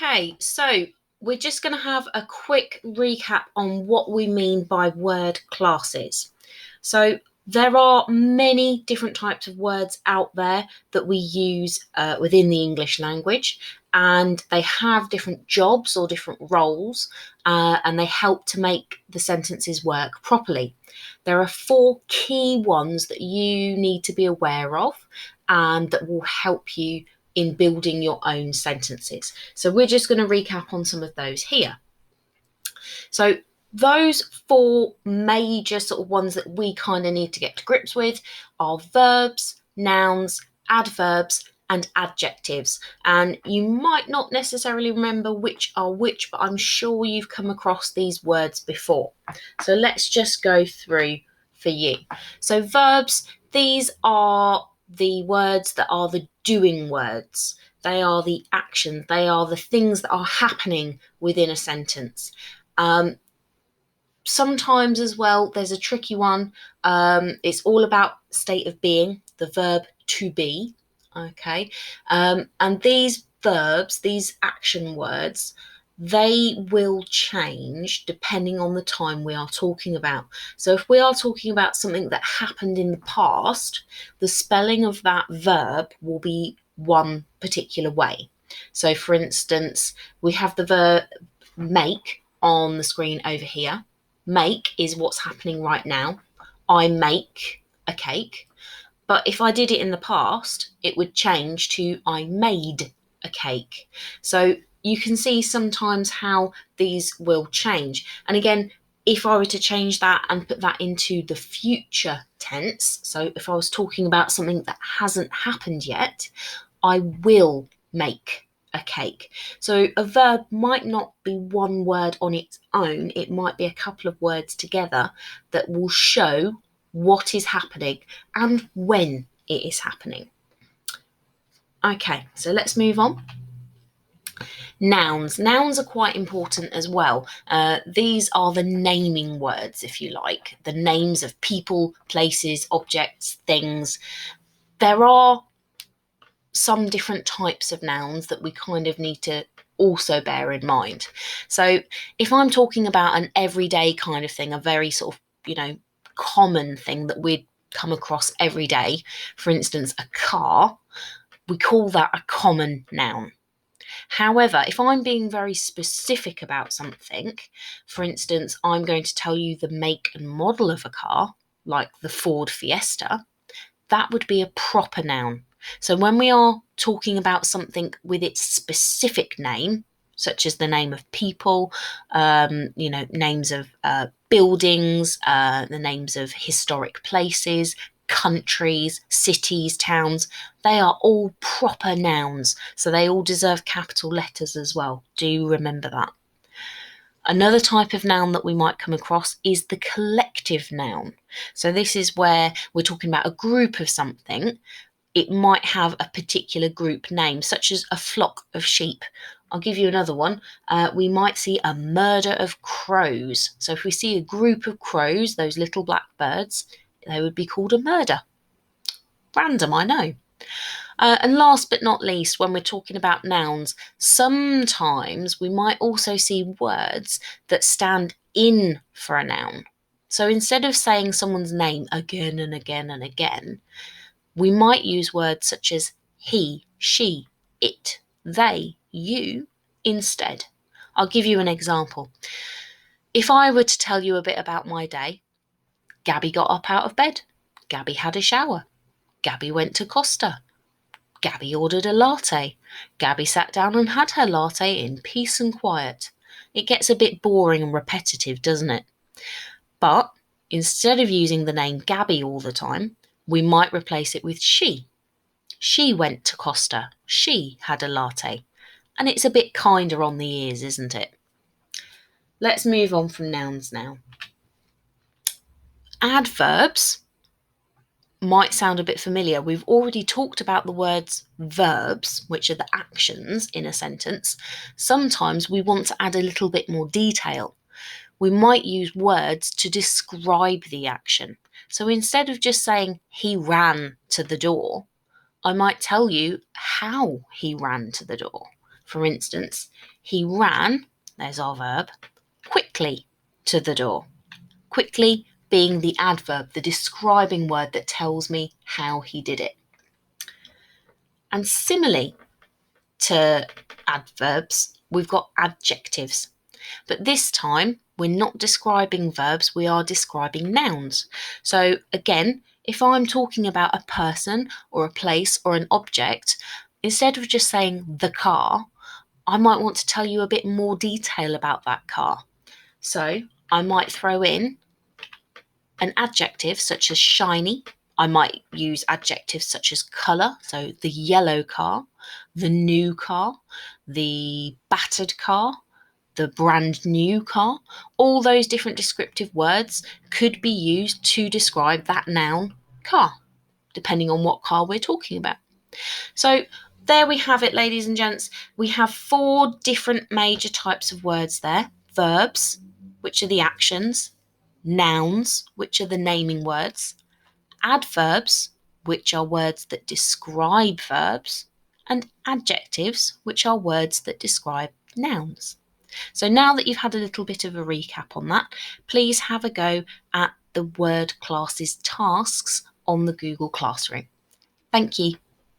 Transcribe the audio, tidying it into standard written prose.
Okay, so we're just going to have a quick recap on what we mean by word classes. So there are many different types of words out there that we use within the English language, and they have different jobs or different roles, and they help to make the sentences work properly. There are 4 key ones that you need to be aware of and that will help you in building your own sentences. So we're just going to recap on some of those here. So those 4 major sort of ones that we kind of need to get to grips with are verbs, nouns, adverbs, and adjectives. And you might not necessarily remember which are which, but I'm sure you've come across these words before. So let's just go through for you. So verbs, these are the words that are the doing words. They are the actions. They are the things that are happening within a sentence. Sometimes as well, there's a tricky one. It's all about state of being, the verb to be. Okay. And these verbs, these action words, they will change depending on the time we are talking about. So if we are talking about something that happened in the past, the spelling of that verb will be one particular way. So for instance, we have the verb make on the screen over here. Make is what's happening right now. I make a cake. But if I did it in the past, it would change to I made a cake. So you can see sometimes how these will change. And again, if I were to change that and put that into the future tense, so if I was talking about something that hasn't happened yet, I will make a cake. So a verb might not be one word on its own, it might be a couple of words together that will show what is happening and when it is happening. Okay, so let's move on. Nouns. Nouns are quite important as well. These are the naming words, if you like, the names of people, places, objects, things. There are some different types of nouns that we kind of need to also bear in mind. So if I'm talking about an everyday kind of thing, a very sort of, common thing that we'd come across every day, for instance, a car, we call that a common noun. However, if I'm being very specific about something, for instance, I'm going to tell you the make and model of a car, like the Ford Fiesta, that would be a proper noun. So when we are talking about something with its specific name, such as the name of people, names of buildings, the names of historic places, countries, cities, towns, they are all proper nouns. So they all deserve capital letters as well. Do remember that. Another type of noun that we might come across is the collective noun. So this is where we're talking about a group of something. It might have a particular group name, such as a flock of sheep. I'll give you another one. We might see a murder of crows. So if we see a group of crows, those little black birds, they would be called a murder. Random, I know. And last but not least, when we're talking about nouns, sometimes we might also see words that stand in for a noun. So instead of saying someone's name again and again and again, we might use words such as he, she, it, they, you instead. I'll give you an example. If I were to tell you a bit about my day, Gabby got up out of bed. Gabby had a shower. Gabby went to Costa. Gabby ordered a latte. Gabby sat down and had her latte in peace and quiet. It gets a bit boring and repetitive, doesn't it? But instead of using the name Gabby all the time, we might replace it with she. She went to Costa. She had a latte. And it's a bit kinder on the ears, isn't it? Let's move on from nouns now. Adverbs might sound a bit familiar. We've already talked about the words verbs, which are the actions in a sentence. Sometimes we want to add a little bit more detail. We might use words to describe the action. So instead of just saying he ran to the door, I might tell you how he ran to the door. For instance, he ran, there's our verb, quickly to the door. Quickly being the adverb, the describing word that tells me how he did it. And similarly to adverbs, we've got adjectives. But this time, we're not describing verbs, we are describing nouns. So again, if I'm talking about a person or a place or an object, instead of just saying the car, I might want to tell you a bit more detail about that car. So I might throw in an adjective such as shiny. I might use adjectives such as colour, so the yellow car, the new car, the battered car, the brand new car. All those different descriptive words could be used to describe that noun car, depending on what car we're talking about. So there we have it, ladies and gents. We have 4 different major types of words there. Verbs, which are the actions. Nouns, which are the naming words. Adverbs, which are words that describe verbs. And adjectives, which are words that describe nouns. So now that you've had a little bit of a recap on that, please have a go at the word classes tasks on the Google Classroom. Thank you.